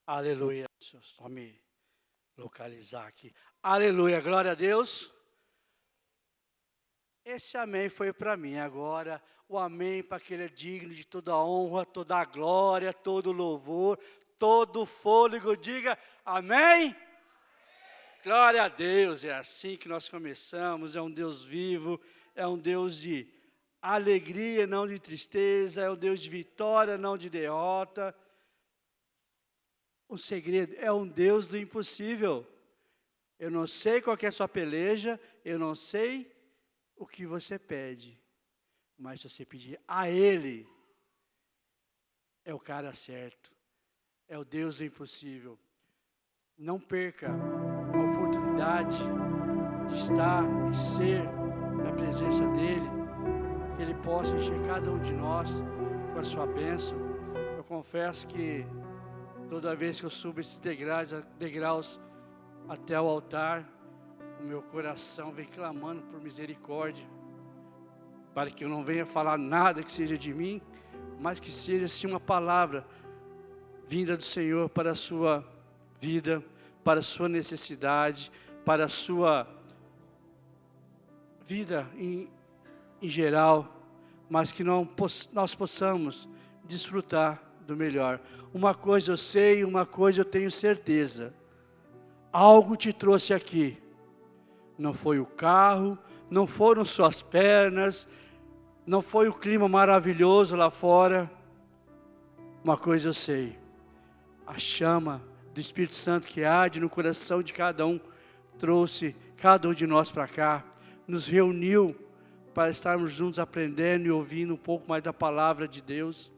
Aleluia. Deixa eu só me localizar aqui. Aleluia, glória a Deus. Esse amém foi para mim. Agora, o amém para aquele é digno de toda a honra, toda a glória, todo o louvor, todo o fôlego. Diga amém. Glória a Deus. É assim que nós começamos. É um Deus vivo, é um Deus de alegria, não de tristeza, é um Deus de vitória, não de derrota. O segredo é um Deus do impossível. Eu não sei qual que é a sua peleja, eu não sei o que você pede, mas se você pedir a Ele, é o cara certo, é o Deus do impossível. Não perca a oportunidade de estar e ser na presença dEle, que Ele possa encher cada um de nós com a sua bênção. Eu confesso que toda vez que eu subo esses degraus até o altar, o meu coração vem clamando por misericórdia, para que eu não venha falar nada que seja de mim, mas que seja sim uma palavra vinda do Senhor para a sua vida, para a sua necessidade, para a sua vida em geral, mas que nós possamos desfrutar do melhor. Uma coisa eu sei, uma coisa eu tenho certeza. Algo te trouxe aqui. Não foi o carro, não foram suas pernas, não foi o clima maravilhoso lá fora. Uma coisa eu sei. A chama do Espírito Santo que arde no coração de cada um trouxe cada um de nós para cá, nos reuniu para estarmos juntos aprendendo e ouvindo um pouco mais da palavra de Deus.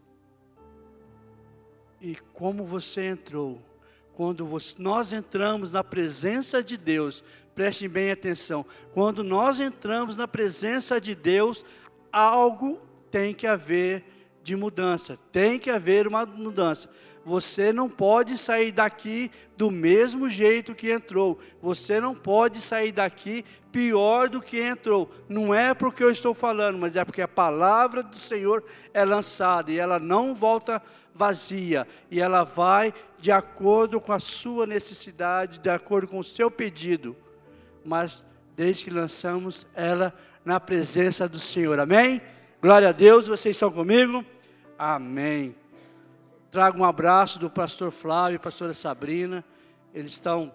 E como você entrou, quando nós entramos na presença de Deus, prestem bem atenção, quando nós entramos na presença de Deus, algo tem que haver de mudança, tem que haver uma mudança. Você não pode sair daqui do mesmo jeito que entrou, você não pode sair daqui pior do que entrou. Não é porque eu estou falando, mas é porque a palavra do Senhor é lançada e ela não volta vazia, e ela vai de acordo com a sua necessidade, de acordo com o seu pedido, mas desde que lançamos ela na presença do Senhor, amém? Glória a Deus, vocês estão comigo? Amém. Trago um abraço do pastor Flávio e pastora Sabrina, eles estão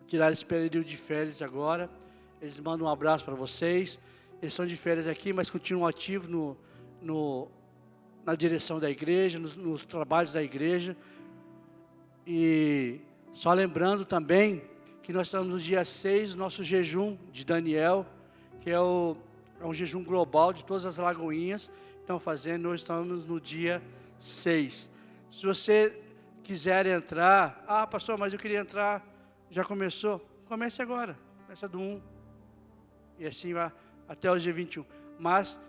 tirando esse período de férias agora, eles mandam um abraço para vocês, eles estão de férias aqui, mas continuam ativos na direção da igreja, nos trabalhos da igreja. E só lembrando também que nós estamos no dia 6, nosso jejum de Daniel, que é um jejum global de todas as lagoinhas estão fazendo. Hoje estamos no dia 6. Se você quiser entrar, pastor, mas eu queria entrar, já começou? Comece agora, começa do 1, e assim vai até o dia 21. Mas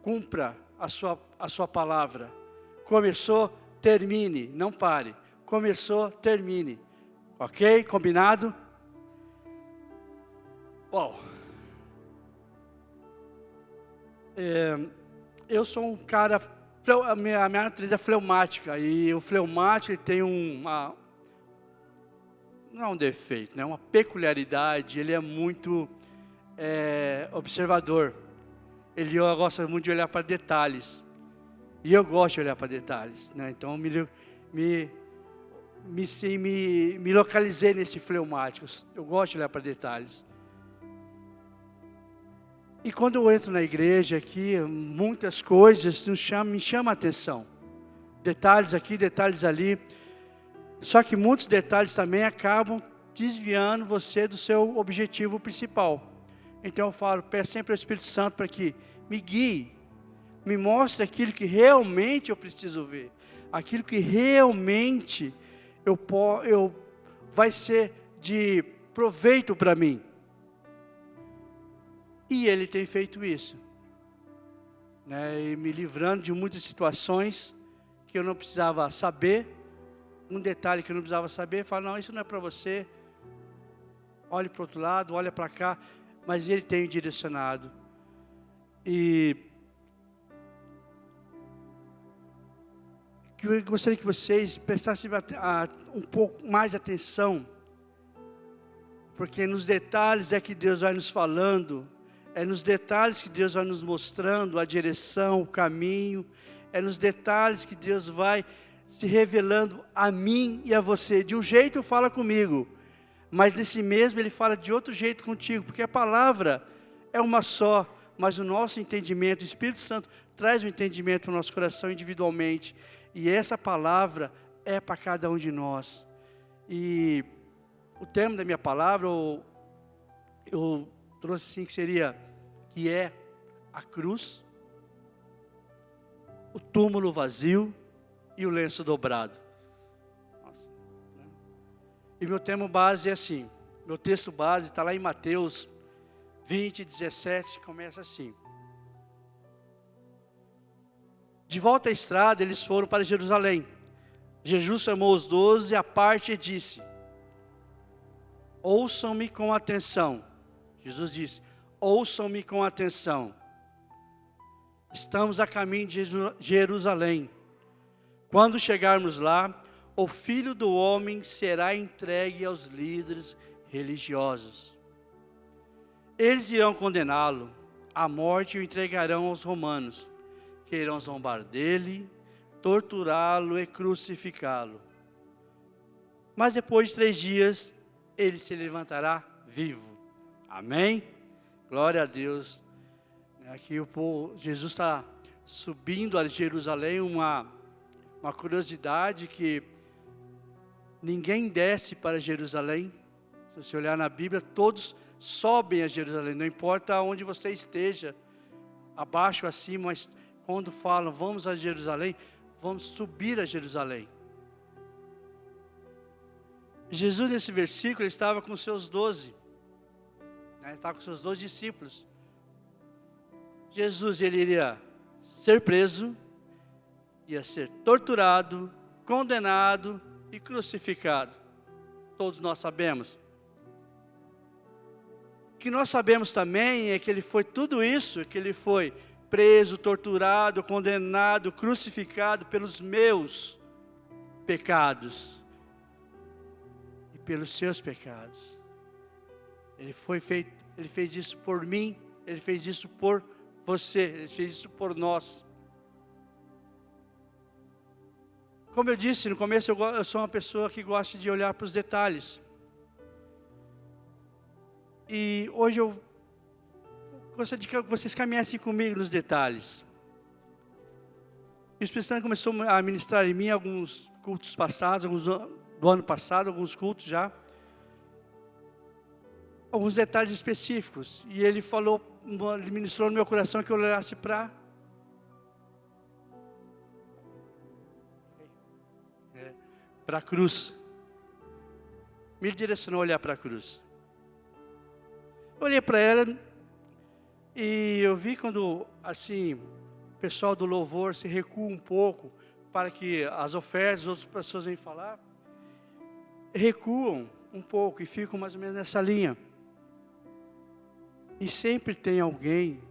cumpra a sua palavra. Começou, termine, não pare. Começou, termine. Ok? Combinado? Bom, eu sou um cara, a minha natureza é fleumática, e o fleumático ele tem não é um defeito, né? Uma peculiaridade, ele é muito observador. Ele gosta muito de olhar para detalhes. E eu gosto de olhar para detalhes, né? Então me localizei nesse fleumático. Eu gosto de olhar para detalhes. E quando eu entro na igreja aqui, muitas coisas me chamam a atenção. Detalhes aqui, detalhes ali. Só que muitos detalhes também acabam desviando você do seu objetivo principal. Então eu falo, peço sempre ao Espírito Santo para que me guie, me mostre aquilo que realmente eu preciso ver, aquilo que realmente vai ser de proveito para mim. E Ele tem feito isso, né? E me livrando de muitas situações que eu não precisava saber, um detalhe que eu não precisava saber, falo, não, isso não é para você, olhe para o outro lado, olha para cá. Mas Ele tem direcionado. E que eu gostaria que vocês prestassem um pouco mais atenção, porque nos detalhes é que Deus vai nos falando, é nos detalhes que Deus vai nos mostrando a direção, o caminho, é nos detalhes que Deus vai se revelando a mim e a você. De um jeito fala comigo, mas desse mesmo Ele fala de outro jeito contigo, porque a palavra é uma só, mas o nosso entendimento, o Espírito Santo traz o entendimento para o nosso coração individualmente, e essa palavra é para cada um de nós. E o tema da minha palavra, eu trouxe assim, que é a cruz, o túmulo vazio e o lenço dobrado. Nossa, né? E meu tema base é assim, meu texto base está lá em Mateus 20, 17, começa assim. De volta à estrada, eles foram para Jerusalém. Jesus chamou os 12 à parte e disse: ouçam-me com atenção. Jesus disse: ouçam-me com atenção. Estamos a caminho de Jerusalém. Quando chegarmos lá, o Filho do Homem será entregue aos líderes religiosos. Eles irão condená-lo à morte e o entregarão aos romanos, que irão zombar dele, torturá-lo e crucificá-lo. Mas depois de 3 dias, ele se levantará vivo. Amém? Glória a Deus. Aqui Jesus está subindo a Jerusalém, uma curiosidade que ninguém desce para Jerusalém. Se você olhar na Bíblia, todos sobem a Jerusalém, não importa onde você esteja, abaixo, acima, mas quando falam vamos a Jerusalém, vamos subir a Jerusalém. Jesus nesse versículo ele estava com seus 12, ele estava com seus 12 discípulos. Jesus ele iria ser preso, ia ser torturado, condenado e crucificado. Todos nós sabemos. O que nós sabemos também é que ele foi tudo isso, que ele foi preso, torturado, condenado, crucificado pelos meus pecados e pelos seus pecados. Ele fez isso por mim, ele fez isso por você, ele fez isso por nós. Como eu disse no começo, eu sou uma pessoa que gosta de olhar para os detalhes. E hoje eu gostaria de que vocês caminhassem comigo nos detalhes. O Espírito Santo começou a ministrar em mim alguns cultos passados, alguns do ano passado, alguns cultos já. Alguns detalhes específicos. E ele ele ministrou no meu coração que eu olhasse para a cruz. Me direcionou a olhar para a cruz. Eu olhei para ela e eu vi quando, assim, o pessoal do louvor se recua um pouco para que as ofertas, as outras pessoas venham falar, recuam um pouco e ficam mais ou menos nessa linha. E sempre tem alguém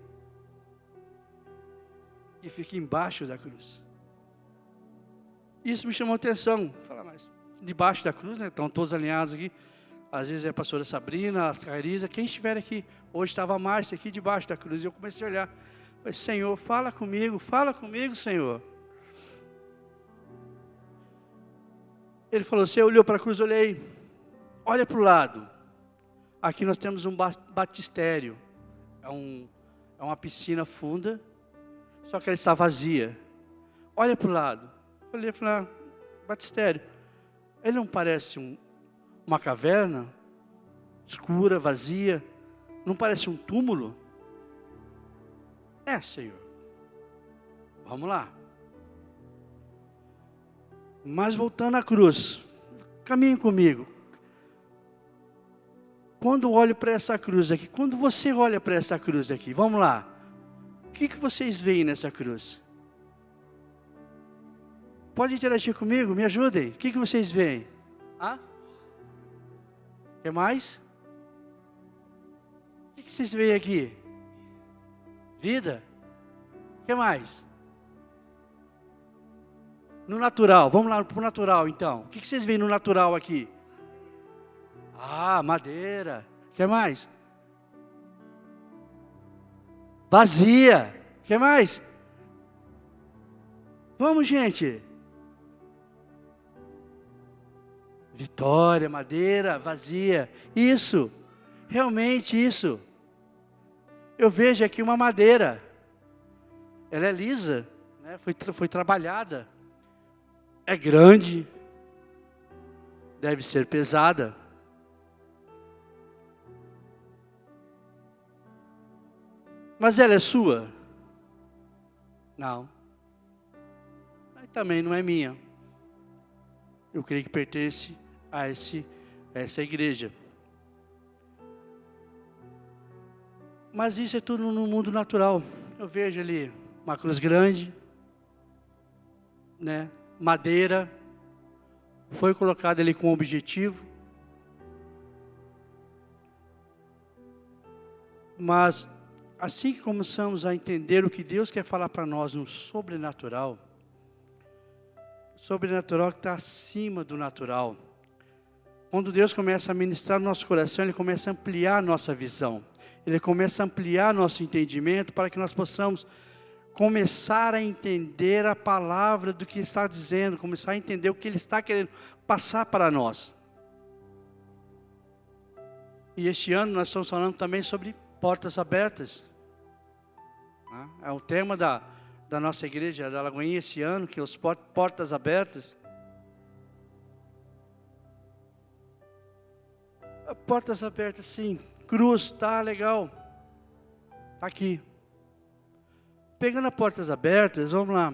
que fica embaixo da cruz. Isso me chamou a atenção. Falar mais debaixo da cruz, né? Estão todos alinhados aqui. Às vezes é a pastora Sabrina, a Cairisa, quem estiver aqui. Hoje estava a Márcia aqui debaixo da cruz. E eu comecei a olhar. Falei, Senhor, fala comigo, Senhor. Ele falou, você olhou para a cruz, olhei. Olha para o lado. Aqui nós temos um batistério. É uma piscina funda, só que ela está vazia. Olha para o lado. Eu olhei e falei, batistério. Ele não parece uma caverna escura, vazia? Não parece um túmulo? É, Senhor. Vamos lá. Mas voltando à cruz, caminhe comigo. Quando eu olho para essa cruz aqui, quando você olha para essa cruz aqui, vamos lá. O que vocês veem nessa cruz? Pode interagir comigo? Me ajudem. O que vocês veem? O que mais? O que vocês veem aqui? Vida? O que mais? No natural, vamos lá para o natural então. O que vocês veem no natural aqui? Ah, madeira. O que mais? Vazia. O que mais? Vamos, gente. Vitória, madeira, vazia. Isso. Realmente isso. Eu vejo aqui uma madeira. Ela é lisa, né? Foi trabalhada. É grande. Deve ser pesada. Mas ela é sua? Não. Mas também não é minha. Eu creio que pertence a essa igreja. Mas isso é tudo no mundo natural. Eu vejo ali uma cruz grande, né? Madeira, foi colocada ali com um objetivo. Mas assim que começamos a entender o que Deus quer falar para nós no sobrenatural, o sobrenatural que está acima do natural. Quando Deus começa a ministrar no nosso coração, Ele começa a ampliar a nossa visão. Ele começa a ampliar nosso entendimento para que nós possamos começar a entender a palavra do que está dizendo, começar a entender o que Ele está querendo passar para nós. E este ano nós estamos falando também sobre portas abertas. É o tema da nossa igreja da Lagoinha esse ano, que é os portas abertas. Portas abertas, sim. Cruz, tá legal. Tá aqui. Pegando as portas abertas, vamos lá.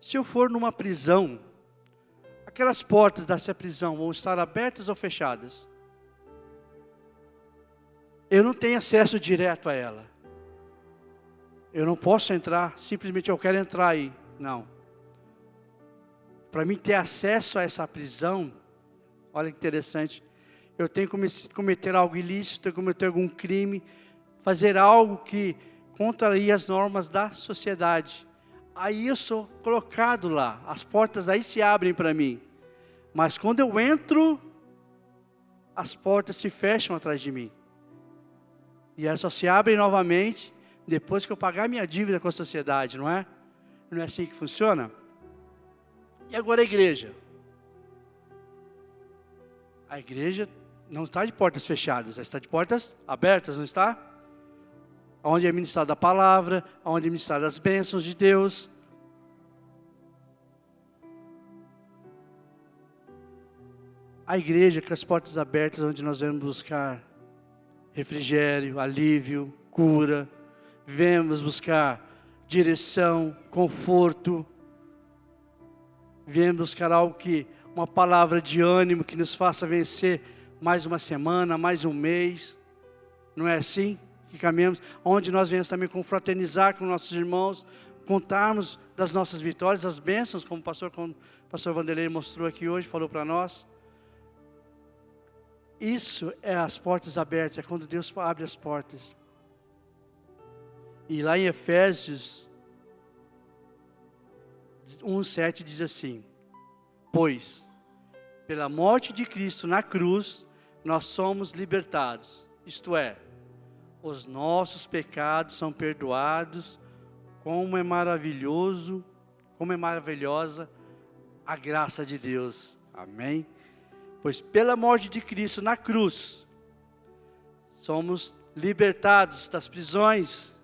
Se eu for numa prisão, aquelas portas dessa prisão vão estar abertas ou fechadas? Eu não tenho acesso direto a ela. Eu não posso entrar, simplesmente eu quero entrar aí. Não. Para mim ter acesso a essa prisão, olha que interessante, eu tenho que cometer algo ilícito, cometer algum crime, fazer algo que contraria as normas da sociedade. Aí eu sou colocado lá, as portas aí se abrem para mim. Mas quando eu entro, as portas se fecham atrás de mim. E elas só se abrem novamente depois que eu pagar minha dívida com a sociedade, não é? Não é assim que funciona? E agora a igreja? A igreja não está de portas fechadas, ela está de portas abertas, não está? Onde é ministrada a palavra, onde é ministrada as bênçãos de Deus. A igreja com as portas abertas, onde nós vamos buscar refrigério, alívio, cura. Viemos buscar direção, conforto. Viemos buscar algo uma palavra de ânimo que nos faça vencer mais uma semana, mais um mês. Não é assim que caminhamos? Onde nós viemos também confraternizar com nossos irmãos, contarmos das nossas vitórias, das bênçãos, como o pastor Vanderlei mostrou aqui hoje, falou para nós. Isso é as portas abertas, é quando Deus abre as portas. E lá em Efésios 1:7 diz assim: pois, pela morte de Cristo na cruz, nós somos libertados. Isto é, os nossos pecados são perdoados. Como é maravilhosa a graça de Deus. Amém? Pois pela morte de Cristo na cruz, somos libertados das prisões.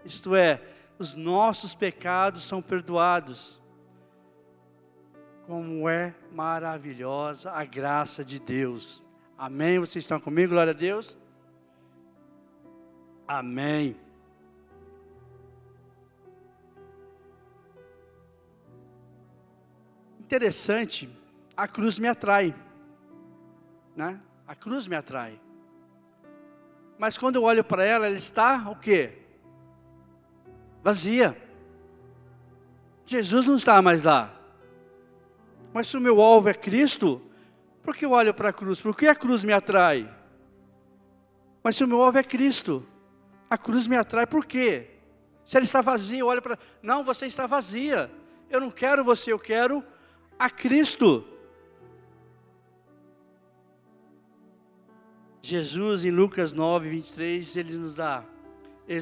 Isto é, os nossos pecados são perdoados. Como é maravilhosa a graça de Deus. Amém? Vocês estão comigo? Glória a Deus. Amém. Interessante, a cruz me atrai, né? A cruz me atrai. Mas quando eu olho para ela, ela está o quê? Vazia. Jesus não está mais lá. Mas se o meu alvo é Cristo, por que eu olho para a cruz? Por que a cruz me atrai? Mas se o meu alvo é Cristo, a cruz me atrai por quê? Se ela está vazia, eu olho para... Não, você está vazia. Eu não quero você, eu quero a Cristo. Jesus, em Lucas 9, 23, Ele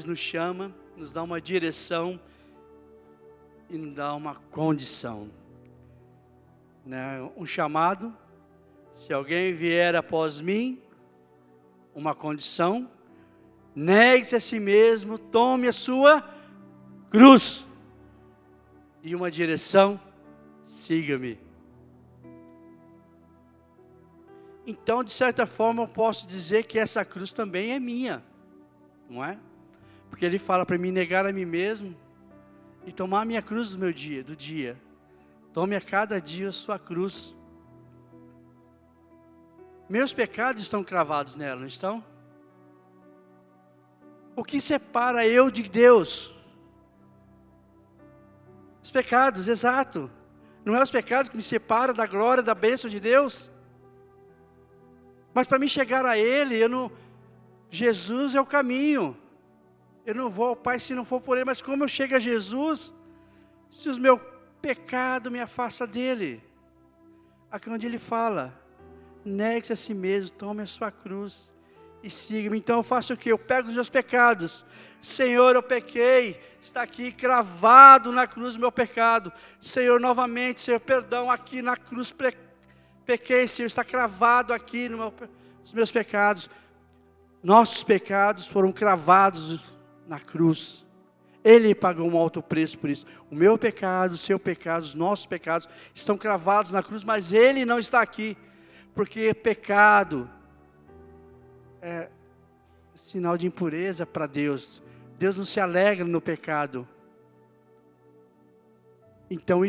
nos chama, nos dá uma direção e nos dá uma condição. Né? Um chamado, se alguém vier após mim, uma condição, negue-se a si mesmo, tome a sua cruz. E uma direção, siga-me. Então, de certa forma, eu posso dizer que essa cruz também é minha, não é? Porque Ele fala para mim negar a mim mesmo e tomar a minha cruz do dia. Tome a cada dia a sua cruz. Meus pecados estão cravados nela, não estão? O que separa eu de Deus? Os pecados, exato. Não é os pecados que me separam da glória, da bênção de Deus? Mas para mim chegar a Ele, Jesus é o caminho. Eu não vou ao Pai se não for por Ele. Mas como eu chego a Jesus, se o meu pecado me afasta dEle? Aqui onde Ele fala, negue-se a si mesmo, tome a sua cruz e siga-me. Então eu faço o quê? Eu pego os meus pecados. Senhor, eu pequei, está aqui cravado na cruz o meu pecado. Senhor, novamente, Senhor, perdão, aqui na cruz pequei, Senhor, está cravado aqui nos meus pecados. Nossos pecados foram cravados na cruz. Ele pagou um alto preço por isso. O meu pecado, o seu pecado, os nossos pecados estão cravados na cruz, mas Ele não está aqui. Porque pecado é sinal de impureza para Deus. Deus não se alegra no pecado. Então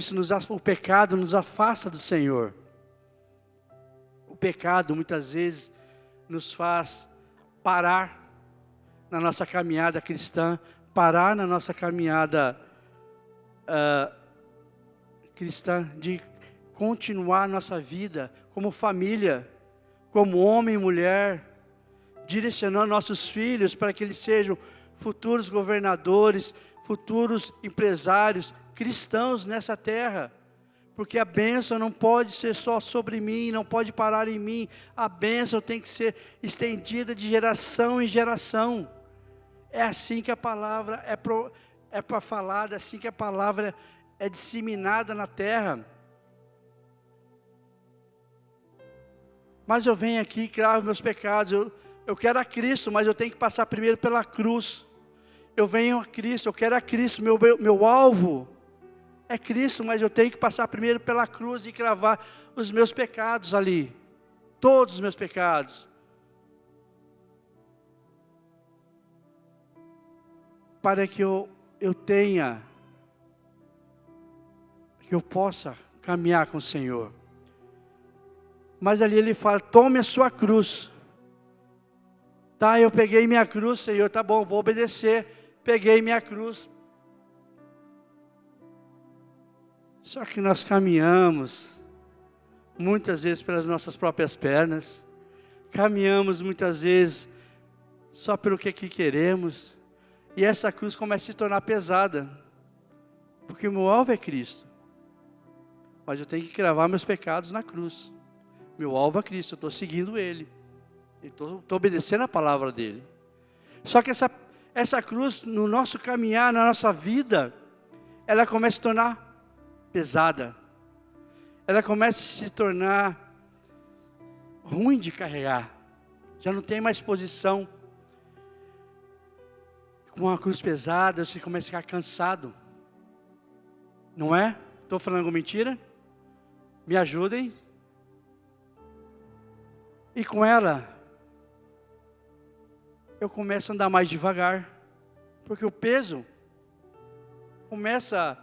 o pecado nos afasta do Senhor. O pecado muitas vezes nos faz parar na nossa caminhada cristã, parar na nossa caminhada cristã, de continuar nossa vida como família, como homem e mulher, direcionando nossos filhos para que eles sejam futuros governadores, futuros empresários, cristãos nessa terra. Porque a bênção não pode ser só sobre mim, não pode parar em mim. A bênção tem que ser estendida de geração em geração. É assim que a palavra é para falar, é assim que a palavra é disseminada na terra. Mas eu venho aqui e cravo meus pecados. Eu quero a Cristo, mas eu tenho que passar primeiro pela cruz. Eu venho a Cristo, eu quero a Cristo, meu alvo é Cristo, mas eu tenho que passar primeiro pela cruz e cravar os meus pecados ali. Todos os meus pecados. Para que eu possa caminhar com o Senhor. Mas ali Ele fala, tome a sua cruz. Tá, eu peguei minha cruz, Senhor, tá bom, vou obedecer. Peguei minha cruz. Só que nós caminhamos, muitas vezes pelas nossas próprias pernas. Caminhamos muitas vezes só pelo que queremos. E essa cruz começa a se tornar pesada. Porque o meu alvo é Cristo. Mas eu tenho que cravar meus pecados na cruz. Meu alvo é Cristo, eu estou seguindo Ele. Estou obedecendo a palavra dEle. Só que essa cruz, no nosso caminhar, na nossa vida, ela começa a se tornar pesada. Ela começa a se tornar ruim de carregar. Já não tem mais posição. Com uma cruz pesada, você começa a ficar cansado. Não é? Estou falando alguma mentira? Me ajudem. E com ela, eu começo a andar mais devagar. Porque o peso começa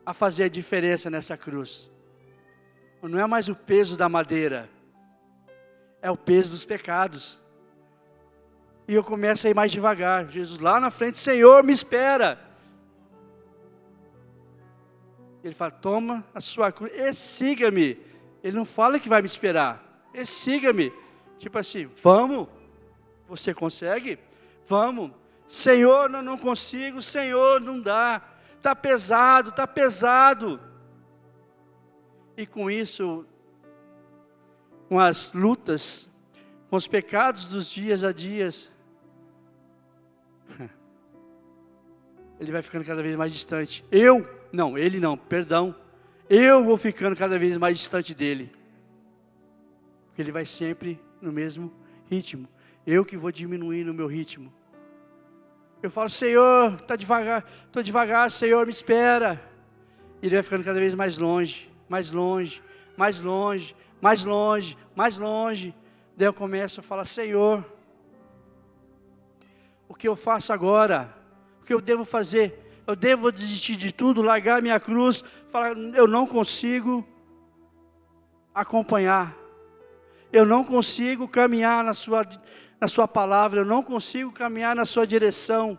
a fazer a diferença nessa cruz. Não é mais o peso da madeira, é o peso dos pecados. E eu começo a ir mais devagar. Jesus lá na frente, Senhor, me espera. Ele fala, toma a sua cruz e siga-me. Ele não fala que vai me esperar, e siga-me. Tipo assim, vamos, você consegue? Vamos. Senhor, eu não consigo, Senhor, não dá. está pesado, está pesado. E com isso, com as lutas, com os pecados dos dias a dias, ele vai ficando cada vez mais distante. Ele não, perdão. Eu vou ficando cada vez mais distante dele. Porque ele vai sempre no mesmo ritmo. Eu que vou diminuir no meu ritmo. Eu falo, Senhor, está devagar, estou devagar, Senhor, me espera. E ele vai ficando cada vez mais longe, mais longe, mais longe, mais longe, mais longe. Daí eu começo a falar, Senhor, o que eu faço agora? O que eu devo fazer? Eu devo desistir de tudo, largar minha cruz, falar, eu não consigo acompanhar. Eu não consigo caminhar na sua palavra, eu não consigo caminhar na sua direção.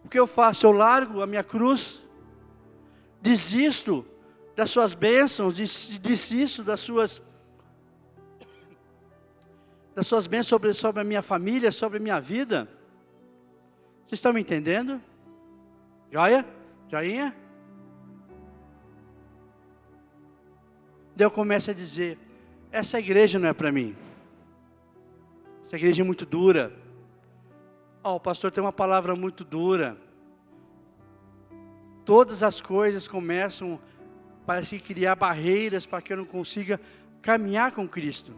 O que eu faço? Eu largo a minha cruz, desisto das suas bênçãos, desisto das suas bênçãos sobre a minha família, sobre a minha vida. Vocês estão me entendendo? Joia? Joinha? Daí eu começo a dizer, essa igreja não é para mim. Essa igreja é muito dura. O pastor tem uma palavra muito dura. Todas as coisas começam, parece que criar barreiras para que eu não consiga caminhar com Cristo.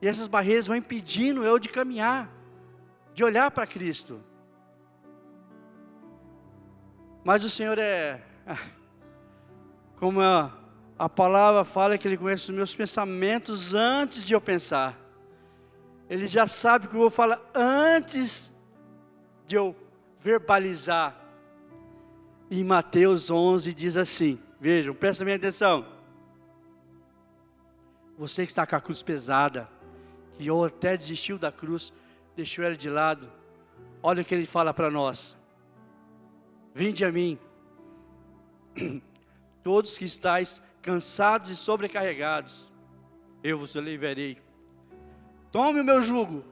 E essas barreiras vão impedindo eu de caminhar, de olhar para Cristo. Mas o Senhor como a palavra fala, que Ele conhece os meus pensamentos antes de eu pensar. Ele já sabe o que eu vou falar antes de eu verbalizar. E em Mateus 11 diz assim, vejam, prestem bem atenção. Você que está com a cruz pesada, que ou até desistiu da cruz, deixou ela de lado, olha o que Ele fala para nós. Vinde a mim, todos que estáis cansados e sobrecarregados, eu vos aliviarei. Tome o meu jugo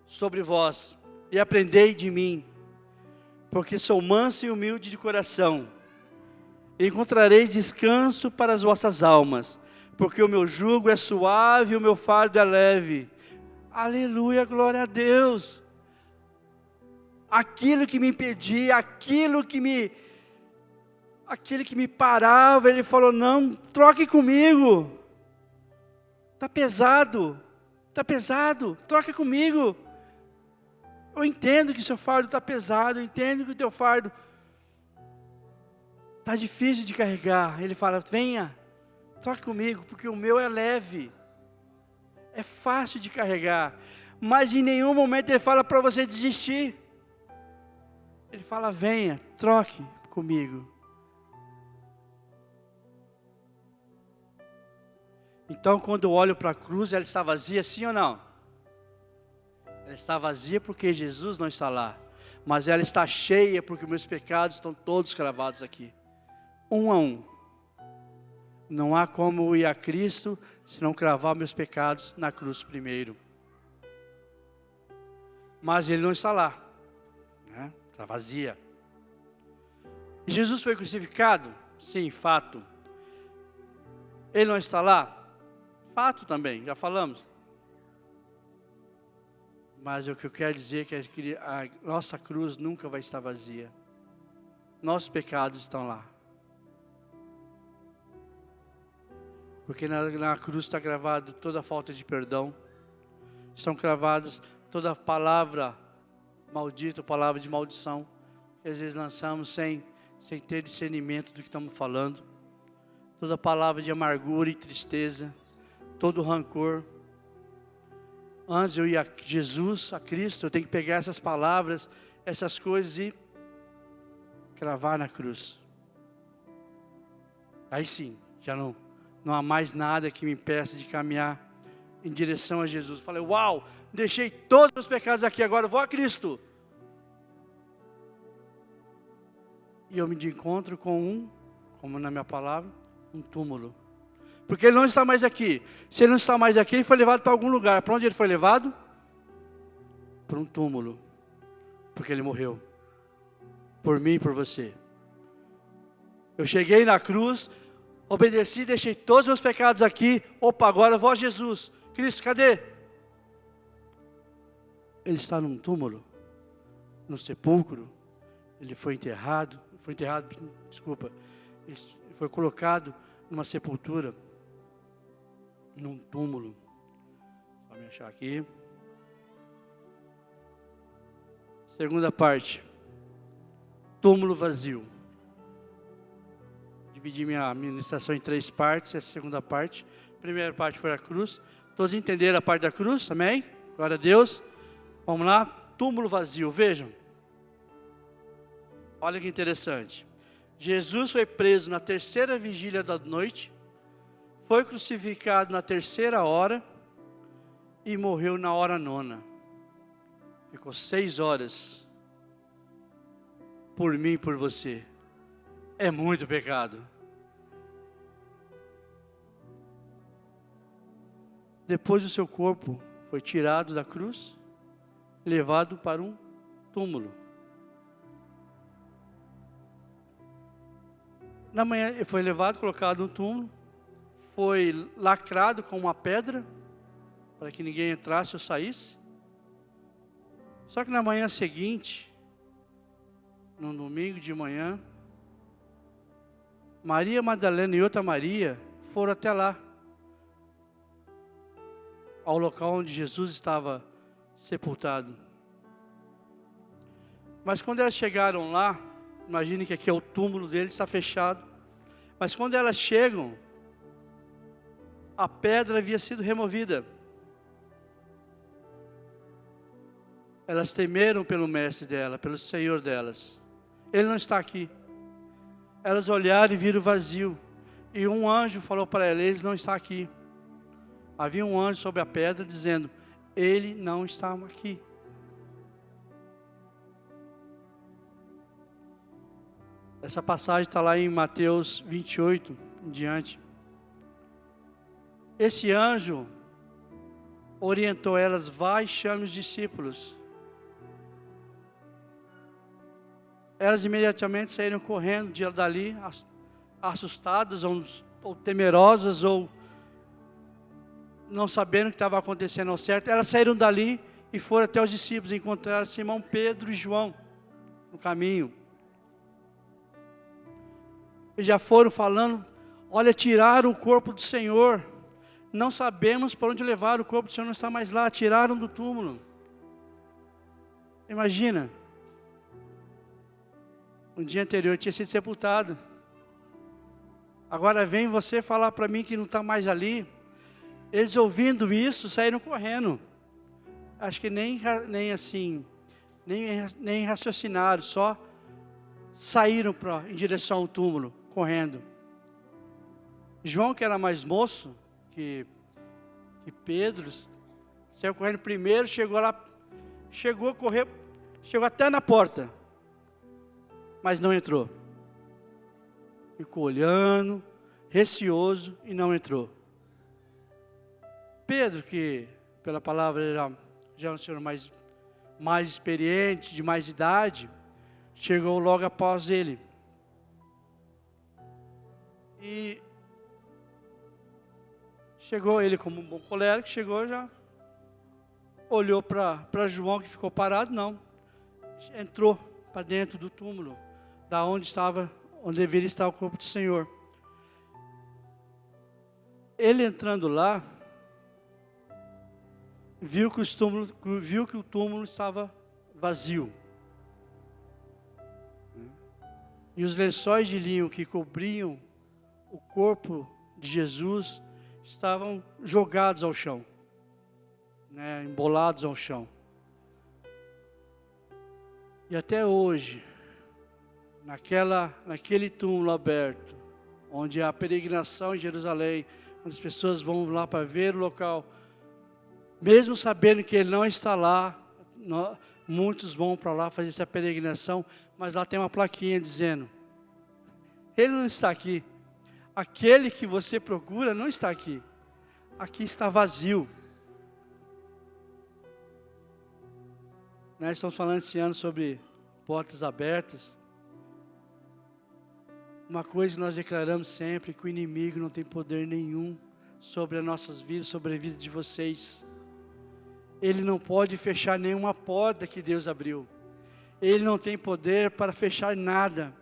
sobre vós e aprendei de mim, porque sou manso e humilde de coração. Encontrareis descanso para as vossas almas, porque o meu jugo é suave e o meu fardo é leve. Aleluia, glória a Deus. Aquilo que me impedia, aquilo que me parava, Ele falou, não, troque comigo. Está pesado, troque comigo. Eu entendo que seu fardo está pesado, eu entendo que o teu fardo está difícil de carregar. Ele fala, venha, troque comigo, porque o meu é leve, é fácil de carregar. Mas em nenhum momento Ele fala para você desistir. Ele fala, venha, troque comigo. Então, quando eu olho para a cruz, ela está vazia, sim ou não? Ela está vazia porque Jesus não está lá. Mas ela está cheia porque meus pecados estão todos cravados aqui. Um a um. Não há como eu ir a Cristo se não cravar meus pecados na cruz primeiro. Mas Ele não está lá. Né? Está vazia. E Jesus foi crucificado? Sim, fato. Ele não está lá? Fato também, já falamos. Mas o que eu quero dizer é que a nossa cruz nunca vai estar vazia. Nossos pecados estão lá. Porque na cruz está gravado toda a falta de perdão. Estão cravados toda a palavra maldita, palavra de maldição, que às vezes lançamos sem ter discernimento do que estamos falando. Toda palavra de amargura e tristeza, todo rancor. Antes de eu ir a Jesus, a Cristo, eu tenho que pegar essas palavras, essas coisas e cravar na cruz. Aí sim, já não há mais nada que me impeça de caminhar em direção a Jesus. Falei, uau, deixei todos os meus pecados aqui, agora eu vou a Cristo. E eu me encontro com como na minha palavra, um túmulo. Porque Ele não está mais aqui. Se Ele não está mais aqui, Ele foi levado para algum lugar. Para onde Ele foi levado? Para um túmulo. Porque Ele morreu. por mim e por você. Eu cheguei na cruz, obedeci, deixei todos os meus pecados aqui. Opa, agora eu vou a Jesus. Cristo, cadê? Ele está num túmulo, no sepulcro. Ele foi enterrado, ele foi colocado numa sepultura, num túmulo. Vou me achar aqui. Segunda parte, túmulo vazio. Dividi minha ministração em 3 partes, essa segunda parte. A primeira parte foi a cruz. Todos entenderam a parte da cruz, amém? Glória a Deus. Vamos lá, túmulo vazio, vejam. Olha que interessante. Jesus foi preso na 3ª vigília da noite, foi crucificado na 3ª hora e morreu na hora 9ª. Ficou 6 horas por mim e por você. É muito pecado. Depois o seu corpo foi tirado da cruz, levado para um túmulo. Na manhã ele foi levado, colocado no túmulo, foi lacrado com uma pedra, para que ninguém entrasse ou saísse. Só que na manhã seguinte, no domingo de manhã, Maria Madalena e outra Maria foram até lá, ao local onde Jesus estava sepultado. Mas quando elas chegaram lá, imagine que aqui é o túmulo dele, está fechado. Mas quando elas chegam, a pedra havia sido removida. Elas temeram pelo mestre dela, pelo Senhor delas. Ele não está aqui. Elas olharam e viram vazio. E um anjo falou para elas, ele não está aqui. Havia um anjo sobre a pedra dizendo, ele não está aqui. Essa passagem está lá em Mateus 28, em diante. Esse anjo orientou elas, vai e chame os discípulos. Elas imediatamente saíram correndo dali, assustadas ou temerosas, ou não sabendo o que estava acontecendo ao certo. Elas saíram dali e foram até os discípulos, encontraram Simão, Pedro e João no caminho. E já foram falando, olha, tiraram o corpo do Senhor, não sabemos para onde levar, o corpo do Senhor não está mais lá, tiraram do túmulo. Imagina, um dia anterior tinha sido sepultado, agora vem você falar para mim que não está mais ali. Eles ouvindo isso, saíram correndo, acho que nem raciocinaram, só saíram em direção ao túmulo, correndo. João, que era mais moço que Pedro, saiu correndo primeiro, chegou até na porta, mas não entrou. Ficou olhando, receoso e não entrou. Pedro, que pela palavra já é um senhor mais experiente, de mais idade, chegou logo após ele. E chegou ele como um bom colérico, chegou já, olhou para João que ficou parado, não. Entrou para dentro do túmulo, onde deveria estar o corpo do Senhor. Ele entrando lá, viu que o túmulo estava vazio. E os lençóis de linho que cobriam o corpo de Jesus estavam jogados ao chão, embolados ao chão. E até hoje, naquele túmulo aberto, onde há peregrinação em Jerusalém, onde as pessoas vão lá para ver o local, mesmo sabendo que ele não está lá, muitos vão para lá fazer essa peregrinação, mas lá tem uma plaquinha dizendo, ele não está aqui, aquele que você procura não está aqui, aqui está vazio. Nós estamos falando esse ano sobre portas abertas, Uma coisa que nós declaramos sempre, que o inimigo não tem poder nenhum sobre as nossas vidas, sobre a vida de vocês. Ele não pode fechar nenhuma porta que Deus abriu. Ele não tem poder para fechar nada.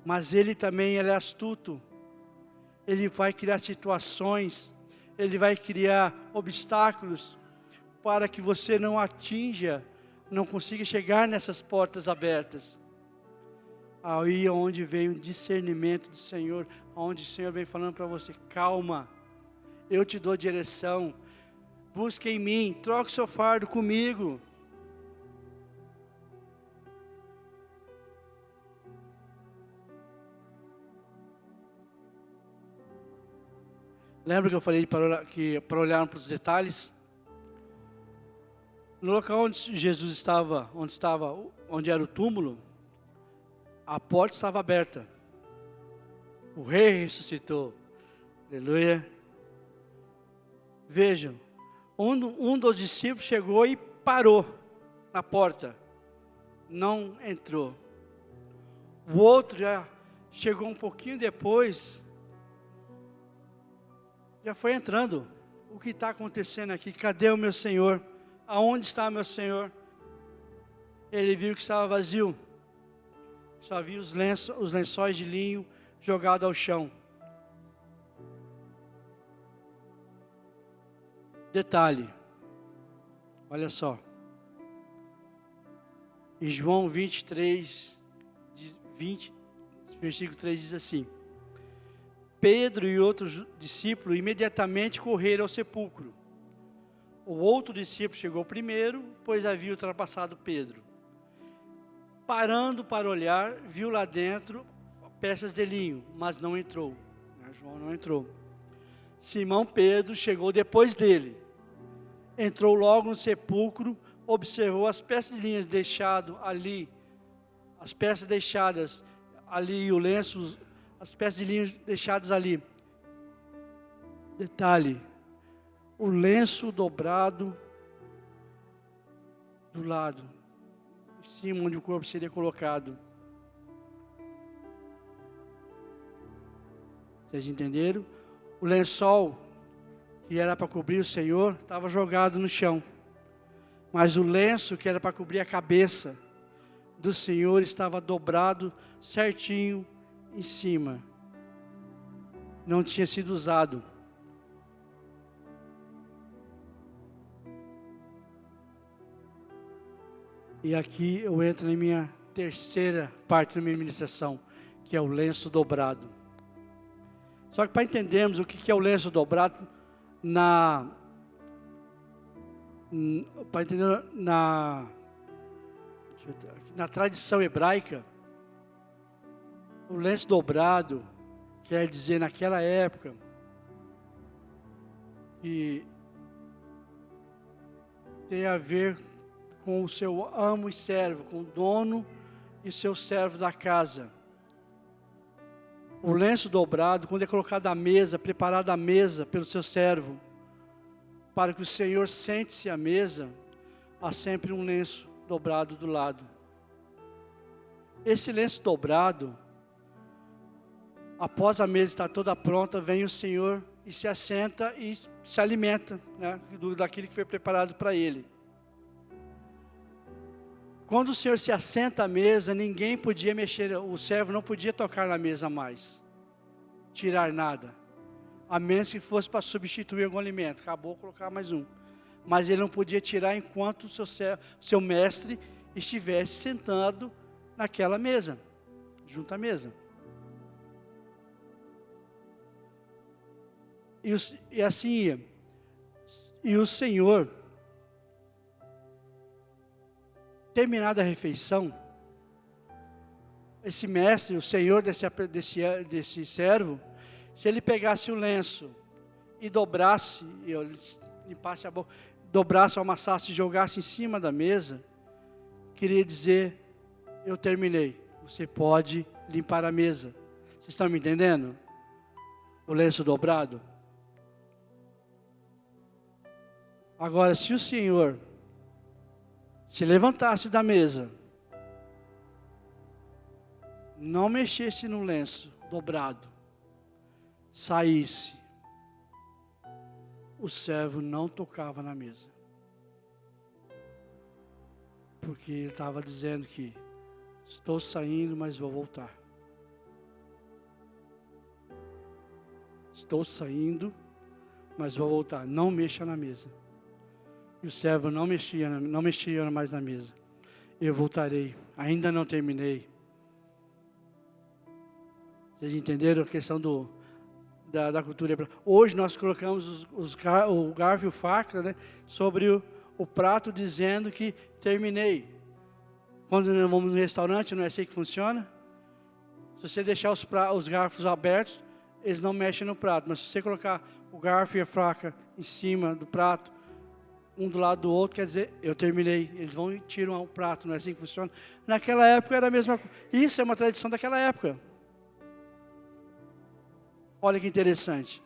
Mas ele também é astuto. Ele vai criar situações, ele vai criar obstáculos para que você não atinja, não consiga chegar nessas portas abertas. Aí é onde vem o discernimento do Senhor, onde o Senhor vem falando para você: calma, eu te dou direção, busque em mim, troque seu fardo comigo. Lembra que eu falei para olhar para os detalhes? No local onde Jesus estava, onde era o túmulo, a porta estava aberta. O rei ressuscitou. Aleluia. Vejam, um dos discípulos chegou e parou na porta. Não entrou. O outro já chegou um pouquinho depois, já foi entrando. O que está acontecendo aqui? Cadê o meu Senhor? Aonde está meu Senhor? Ele viu que estava vazio. Só viu os lençóis de linho jogados ao chão. Detalhe, olha só. Em João 23, 20, versículo 3 diz assim: Pedro e outros discípulos imediatamente correram ao sepulcro. O outro discípulo chegou primeiro, pois havia ultrapassado Pedro. Parando para olhar, viu lá dentro peças de linho, mas não entrou. João não entrou. Simão Pedro chegou depois dele. Entrou logo no sepulcro, observou as peças de linhas deixadas ali, as peças deixadas ali e o lenço, as peças de linho deixadas ali. Detalhe, o lenço dobrado do lado, em cima onde o corpo seria colocado. Vocês entenderam? O lençol que era para cobrir o Senhor estava jogado no chão, mas o lenço que era para cobrir a cabeça do Senhor estava dobrado certinho em cima. Não tinha sido usado. E aqui eu entro na minha terceira parte da minha ministração, que é o lenço dobrado. Só que para entendermos o que é o lenço dobrado, para entender na tradição hebraica, o lenço dobrado quer dizer naquela época que tem a ver com o seu amo e servo, com o dono e seu servo da casa. O lenço dobrado, quando é colocado à mesa, preparado à mesa pelo seu servo, para que o Senhor sente-se à mesa, há sempre um lenço dobrado do lado. Esse lenço dobrado, após a mesa estar toda pronta, vem o Senhor e se assenta e se alimenta, né, daquilo que foi preparado para ele. Quando o Senhor se assenta à mesa, ninguém podia mexer, o servo não podia tocar na mesa mais, tirar nada, a menos que fosse para substituir algum alimento. Acabou, colocar mais um. Mas ele não podia tirar enquanto o seu mestre estivesse sentado naquela mesa, junto à mesa. E assim ia. E o Senhor, terminada a refeição, esse mestre, o senhor desse servo, se ele pegasse o lenço e dobrasse, limpasse a boca, dobrasse, amassasse e jogasse em cima da mesa, queria dizer: eu terminei, você pode limpar a mesa. Vocês estão me entendendo? O lenço dobrado. Agora, se o Senhor se levantasse da mesa, não mexesse no lenço dobrado, saísse, o servo não tocava na mesa. Porque ele estava dizendo que estou saindo, mas vou voltar. Estou saindo, mas vou voltar. Não mexa na mesa. E o servo não mexia mais na mesa. Eu voltarei. Ainda não terminei. Vocês entenderam a questão da cultura hebraica? Hoje nós colocamos o garfo e o faca, né, sobre o prato, dizendo que terminei. Quando nós vamos no restaurante, não é assim que funciona? Se você deixar os garfos abertos, eles não mexem no prato. Mas se você colocar o garfo e a faca em cima do prato, um do lado do outro, quer dizer, eu terminei. Eles vão e tiram o prato, não é assim que funciona? Naquela época era a mesma coisa. Isso é uma tradição daquela época. Olha que interessante.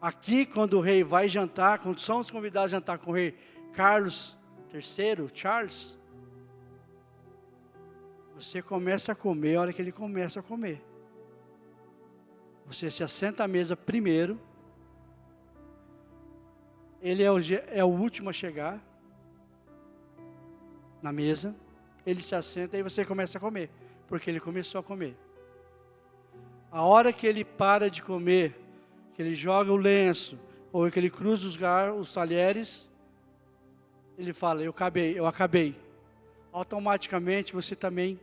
Aqui, quando o rei vai jantar, quando somos convidados a jantar com o rei Carlos III, Charles, você começa a comer a hora que ele começa a comer. Você se assenta à mesa primeiro. Ele é o último a chegar na mesa. Ele se assenta e você começa a comer, porque ele começou a comer. A hora que ele para de comer, que ele joga o lenço, ou que ele cruza os talheres, ele fala, eu acabei. Automaticamente você também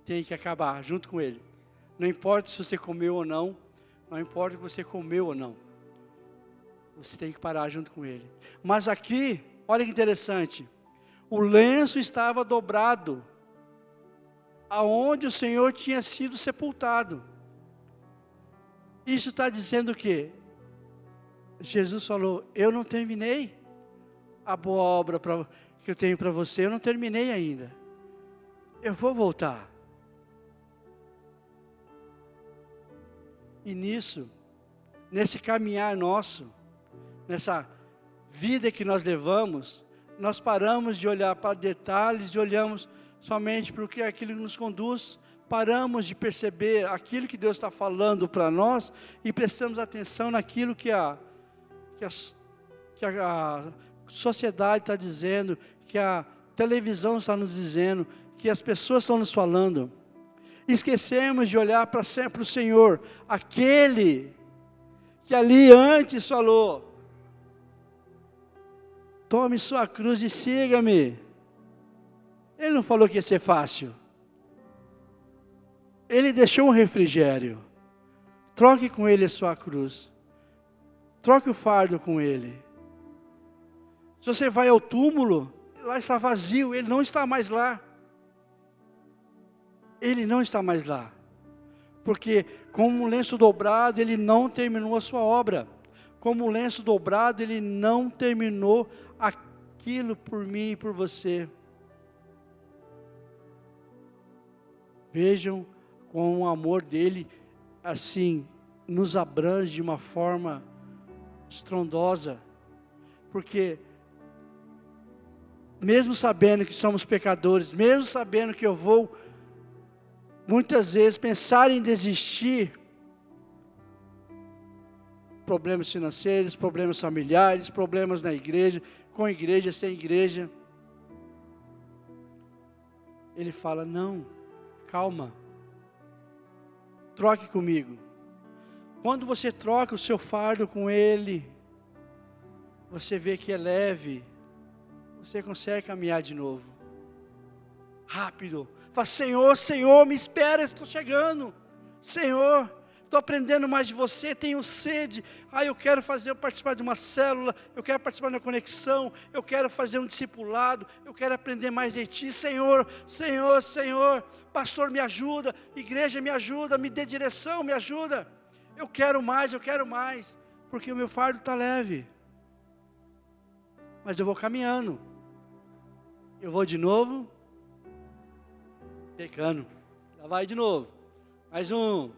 tem que acabar junto com ele. Não importa se você comeu ou não, não importa se você comeu ou não. Você tem que parar junto com ele. Mas aqui, olha que interessante, o lenço estava dobrado, aonde o Senhor tinha sido sepultado. Isso está dizendo o quê? Jesus falou, eu não terminei a boa obra que eu tenho para você, eu não terminei ainda. Eu vou voltar. E nesse caminhar nosso, nessa vida que nós levamos, nós paramos de olhar para detalhes e olhamos somente para aquilo que nos conduz. Paramos de perceber aquilo que Deus está falando para nós e prestamos atenção naquilo que a sociedade está dizendo, que a televisão está nos dizendo, que as pessoas estão nos falando. Esquecemos de olhar para o Senhor, aquele que ali antes falou, tome sua cruz e siga-me. Ele não falou que ia ser fácil. Ele deixou um refrigério. Troque com ele a sua cruz. Troque o fardo com ele. Se você vai ao túmulo, lá está vazio, ele não está mais lá. Ele não está mais lá. Porque como um lenço dobrado, ele não terminou a sua obra. Como um lenço dobrado, ele não terminou aquilo por mim e por você. Vejam como o amor dele, assim, nos abrange de uma forma estrondosa. Porque, mesmo sabendo que somos pecadores, mesmo sabendo que eu vou, muitas vezes, pensar em desistir, problemas financeiros, problemas familiares, problemas na igreja, com igreja, sem igreja, ele fala, não, calma, troque comigo. Quando você troca o seu fardo com ele, você vê que é leve, você consegue caminhar de novo, rápido. Fala, Senhor, Senhor, me espera, estou chegando. Senhor, estou aprendendo mais de você, tenho sede. Eu quero participar de uma célula, eu quero participar de uma conexão, eu quero fazer um discipulado, eu quero aprender mais de Ti. Senhor, Senhor, Senhor, pastor me ajuda, igreja me ajuda, me dê direção, me ajuda. Eu quero mais, porque o meu fardo está leve. Mas eu vou caminhando. Eu vou de novo, pecando. Já vai de novo. Mais um.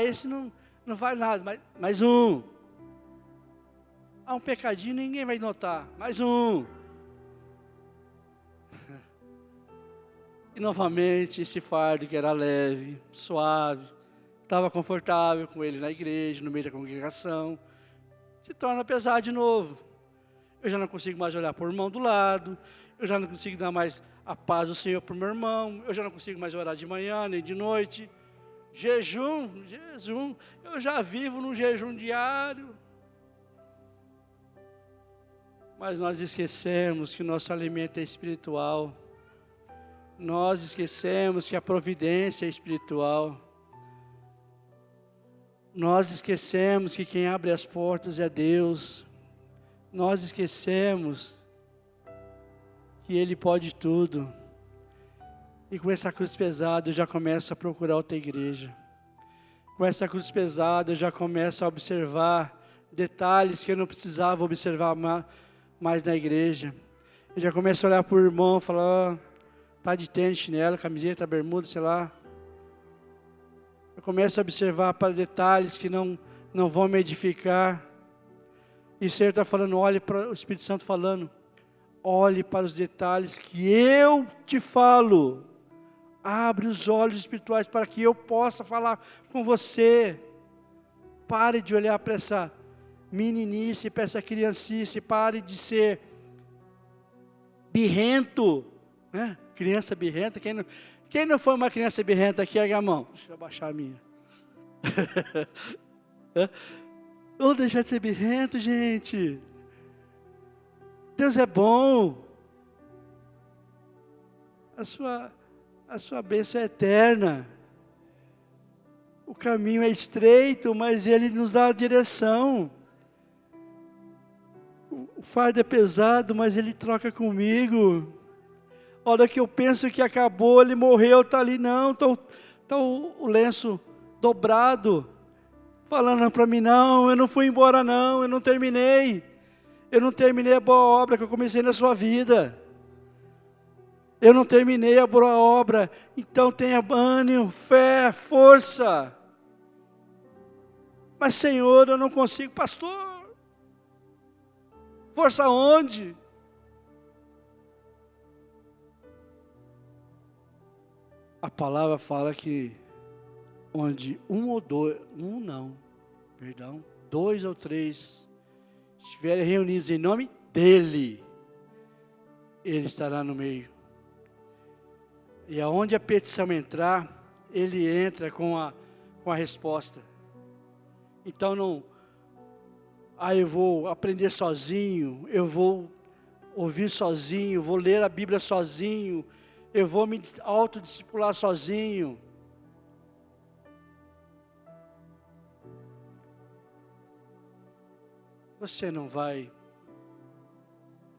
Esse não vale nada. Mais um. Um pecadinho, ninguém vai notar. Mais um. E novamente esse fardo que era leve, suave, estava confortável com ele na igreja, no meio da congregação, se torna pesado de novo. Eu já não consigo mais olhar para o irmão do lado, eu já não consigo dar mais a paz do Senhor para o meu irmão, eu já não consigo mais orar de manhã nem de noite. Jejum, eu já vivo num jejum diário. Mas nós esquecemos que o nosso alimento é espiritual. Nós esquecemos que a providência é espiritual. Nós esquecemos que quem abre as portas é Deus. Nós esquecemos que Ele pode tudo. E com essa cruz pesada eu já começo a procurar outra igreja. Com essa cruz pesada eu já começo a observar detalhes que eu não precisava observar mais na igreja. Eu já começo a olhar para o irmão e falar, tá de tênis, chinelo, camiseta, bermuda, sei lá. Eu começo a observar para detalhes que não vão me edificar. E o Senhor está falando, olhe para o Espírito Santo falando, olhe para os detalhes que eu te falo. Abre os olhos espirituais para que eu possa falar com você. Pare de olhar para essa meninice, para essa criancice, pare de ser birrento, né? Criança birrenta, quem não foi uma criança birrenta aqui, ergue a mão. Deixa eu abaixar a minha. Vamos deixar de ser birrento, gente. Deus é bom. A sua bênção é eterna. O caminho é estreito, mas Ele nos dá a direção. O fardo é pesado, mas Ele troca comigo. A hora que eu penso que acabou, Ele morreu, está ali, não, está o lenço dobrado, falando para mim, não, eu não fui embora não, eu não terminei a boa obra que eu comecei na sua vida. Eu não terminei a boa obra, então tenha ânimo, fé, força. Mas Senhor, eu não consigo, pastor. Força onde? A palavra fala que onde dois ou três estiverem reunidos em nome dEle, Ele estará no meio. E aonde a petição entrar, Ele entra com a resposta. Então não, eu vou aprender sozinho, eu vou ouvir sozinho, vou ler a Bíblia sozinho, eu vou me autodiscipular sozinho. Você não vai,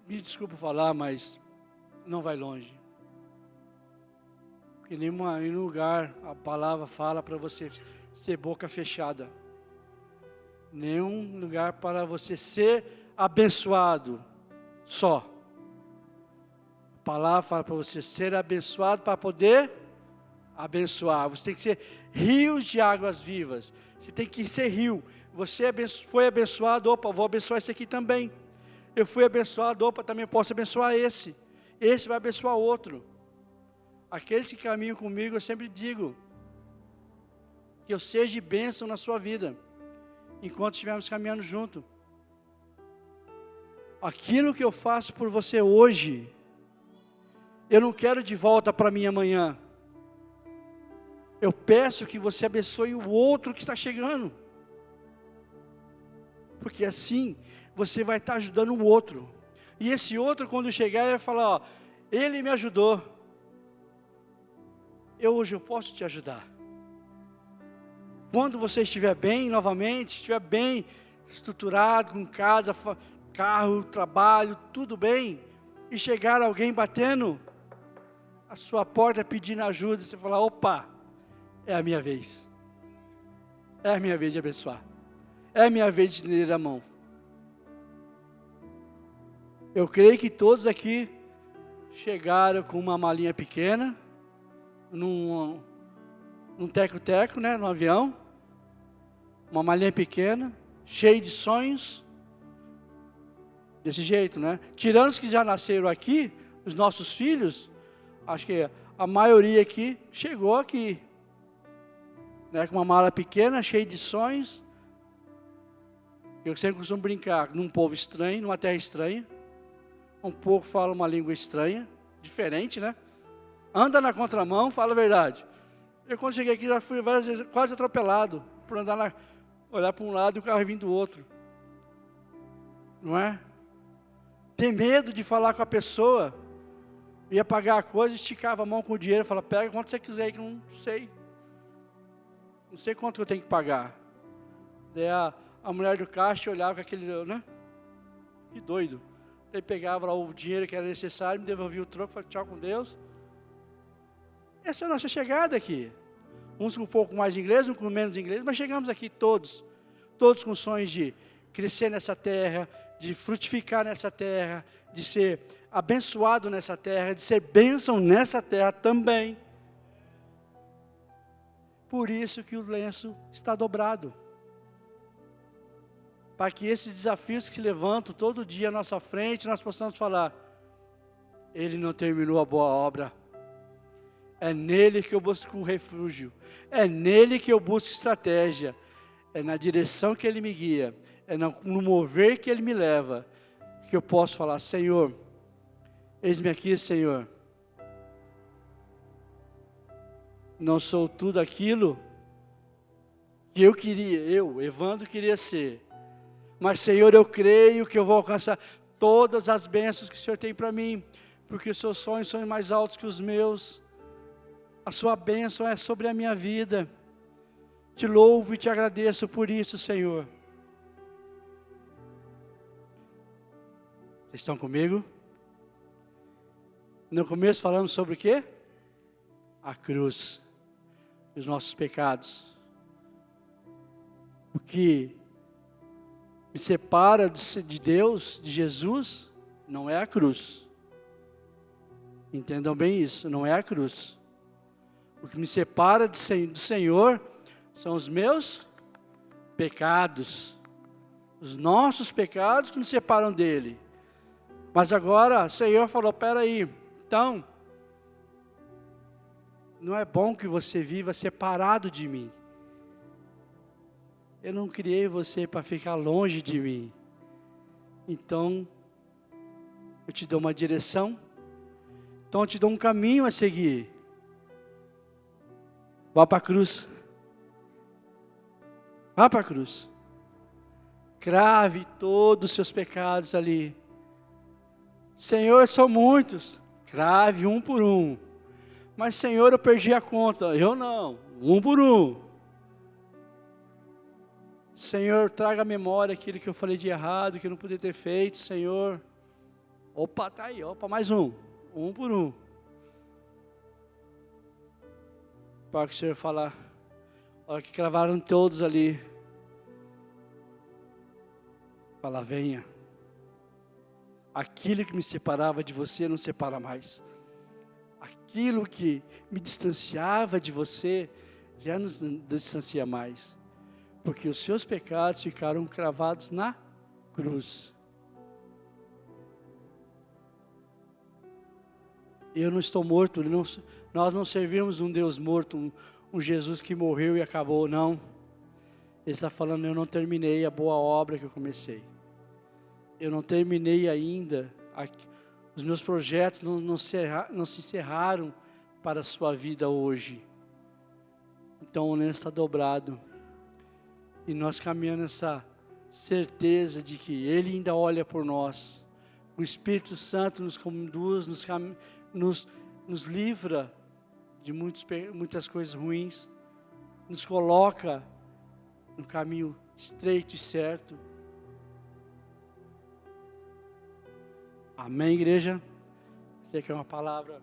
me desculpe falar, mas não vai longe. Porque em nenhum lugar a palavra fala para você ser boca fechada. Nenhum lugar para você ser abençoado só. A palavra fala para você ser abençoado para poder abençoar. Você tem que ser rios de águas vivas. Você tem que ser rio. Você foi abençoado, opa, vou abençoar esse aqui também. Eu fui abençoado, opa, também posso abençoar esse. Esse vai abençoar outro. Aqueles que caminham comigo, eu sempre digo que eu seja de bênção na sua vida, enquanto estivermos caminhando junto. Aquilo que eu faço por você hoje, eu não quero de volta para mim amanhã. Eu peço que você abençoe o outro que está chegando. Porque assim, você vai estar ajudando o outro. E esse outro, quando chegar, ele vai falar, ó, ele me ajudou. Hoje eu posso te ajudar. Quando você estiver bem, novamente, estiver bem estruturado, com casa, carro, trabalho, tudo bem, e chegar alguém batendo a sua porta pedindo ajuda, você falar, opa, é a minha vez. É a minha vez de abençoar. É a minha vez de estender a mão. Eu creio que todos aqui chegaram com uma malinha pequena, num teco-teco, né, no avião, uma malinha pequena, cheia de sonhos, desse jeito, né? Tirando os que já nasceram aqui, os nossos filhos, acho que a maioria aqui chegou aqui, né, com uma mala pequena, cheia de sonhos. Eu sempre costumo brincar num povo estranho, numa terra estranha. Um pouco fala uma língua estranha, diferente, né? Anda na contramão, fala a verdade. Eu quando cheguei aqui já fui várias vezes quase atropelado, por olhar para um lado e o carro vir do outro. Não é? Tem medo de falar com a pessoa, ia pagar a coisa, esticava a mão com o dinheiro, fala, pega quanto você quiser, que eu não sei. Não sei quanto eu tenho que pagar. Daí a mulher do caixa olhava com aquele, né? Que doido. Ele pegava lá o dinheiro que era necessário, me devolvia o troco, falava tchau com Deus. Essa é a nossa chegada aqui. Uns com um pouco mais de inglês, uns com menos inglês, mas chegamos aqui todos com sonhos de crescer nessa terra, de frutificar nessa terra, de ser abençoado nessa terra, de ser bênção nessa terra também. Por isso que o lenço está dobrado. Para que esses desafios que se levantam todo dia à nossa frente, nós possamos falar, Ele não terminou a boa obra. É nele que eu busco refúgio. É nele que eu busco estratégia. É na direção que Ele me guia. É no mover que Ele me leva. Que eu posso falar, Senhor, eis-me aqui, Senhor. Não sou tudo aquilo que eu queria, Evandro, queria ser. Mas, Senhor, eu creio que eu vou alcançar todas as bênçãos que o Senhor tem para mim. Porque os seus sonhos são mais altos que os meus. A sua bênção é sobre a minha vida. Te louvo e te agradeço por isso, Senhor. Vocês estão comigo? No começo falamos sobre o quê? A cruz. Os nossos pecados. O que me separa de Deus, de Jesus, não é a cruz. Entendam bem isso, não é a cruz. O que me separa do Senhor são os meus pecados. Os nossos pecados que nos separam dEle. Mas agora o Senhor falou, peraí, então, não é bom que você viva separado de mim. Eu não criei você para ficar longe de mim. Então, eu te dou uma direção. Então, eu te dou um caminho a seguir. Vá para a cruz. Vá para a cruz. Crave todos os seus pecados ali. Senhor, são muitos. Crave um por um. Mas, Senhor, eu perdi a conta. Eu não. Um por um. Senhor, traga à memória aquilo que eu falei de errado, que eu não podia ter feito, Senhor. Opa, tá aí, opa, mais um. Um por um. Para que o Senhor falar. Olha que cravaram todos ali. Fala, venha. Aquilo que me separava de você não separa mais. Aquilo que me distanciava de você já não distancia mais. Porque os seus pecados ficaram cravados na cruz. Eu não estou morto, nós não servimos um Deus morto, um Jesus que morreu e acabou, não. Ele está falando, eu não terminei a boa obra que eu comecei. Eu não terminei ainda, os meus projetos não se encerraram para a sua vida hoje. Então o lenço está dobrado. E nós caminhamos nessa certeza de que Ele ainda olha por nós. O Espírito Santo nos conduz, nos livra de muitas coisas ruins. Nos coloca no caminho estreito e certo. Amém, igreja? Sei que é uma palavra.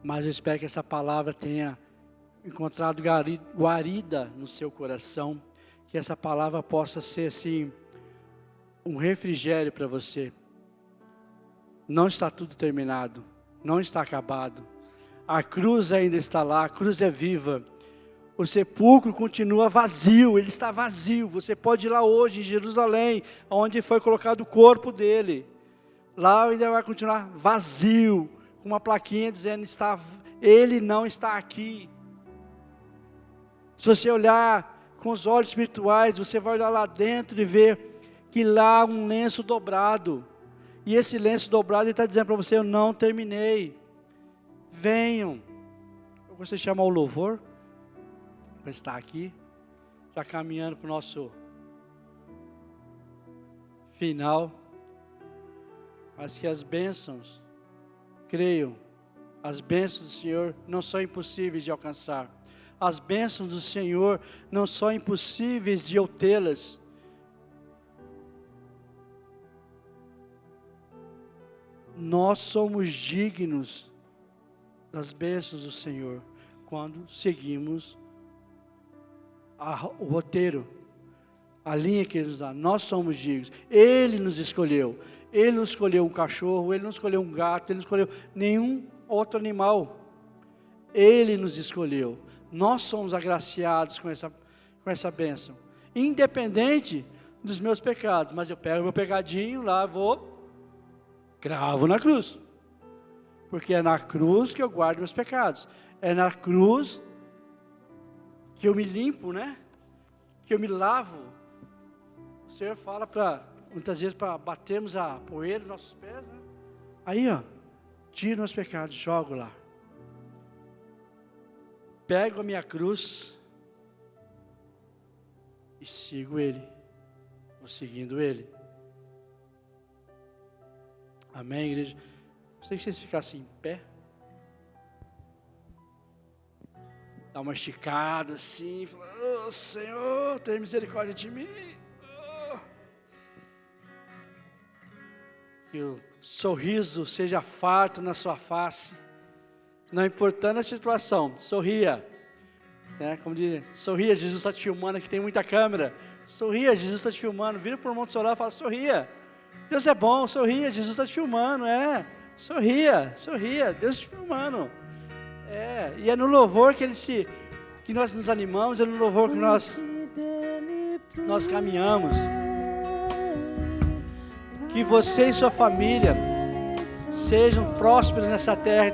Mas eu espero que essa palavra tenha encontrado guarida no seu coração. Que essa palavra possa ser assim, um refrigério para você. Não está tudo terminado. Não está acabado. A cruz ainda está lá, a cruz é viva. O sepulcro continua vazio, ele está vazio. Você pode ir lá hoje em Jerusalém, onde foi colocado o corpo dele. lá ainda vai continuar vazio, com uma plaquinha dizendo, ele não está aqui. Se você olhar com os olhos espirituais, você vai olhar lá dentro e ver que lá há um lenço dobrado. E esse lenço dobrado, ele está dizendo para você, eu não terminei. Venham. Eu gostaria de chamar o louvor, para estar aqui, já caminhando para o nosso final. Mas que as bênçãos, creio, as bênçãos do Senhor não são impossíveis de alcançar. As bênçãos do Senhor não são impossíveis de eu tê-las. Nós somos dignos das bênçãos do Senhor quando seguimos o roteiro, a linha que Ele nos dá. Nós somos dignos. Ele nos escolheu. Ele não escolheu um cachorro, Ele não escolheu um gato, Ele não escolheu nenhum outro animal. Ele nos escolheu. Nós somos agraciados com essa bênção. Independente dos meus pecados. Mas eu pego meu pecadinho lá, cravo na cruz. Porque é na cruz que eu guardo meus pecados. É na cruz que eu me limpo, né? Que eu me lavo. O Senhor fala muitas vezes para batermos a poeira nos nossos pés, né? Aí, tiro meus pecados, jogo lá. Pego a minha cruz e sigo Ele. Vou seguindo Ele. Amém, igreja? Gostaria que vocês ficassem em pé. Dá uma esticada assim. Oh, Senhor, tenha misericórdia de mim. Oh. Que o sorriso seja farto na sua face. Não importando a situação, sorria. Como diz, sorria, Jesus está te filmando, aqui tem muita câmera. Sorria, Jesus está te filmando. Vira para o irmão do seu lado e fala, sorria. Deus é bom, sorria, Jesus está te filmando. Sorria, Deus está te filmando. E é no louvor que nós nos animamos, é no louvor que nós caminhamos. Que você e sua família sejam prósperos nessa terra,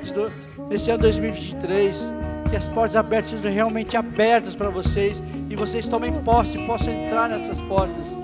nesse ano 2023, que as portas abertas sejam realmente abertas para vocês, e vocês tomem posse, possam entrar nessas portas.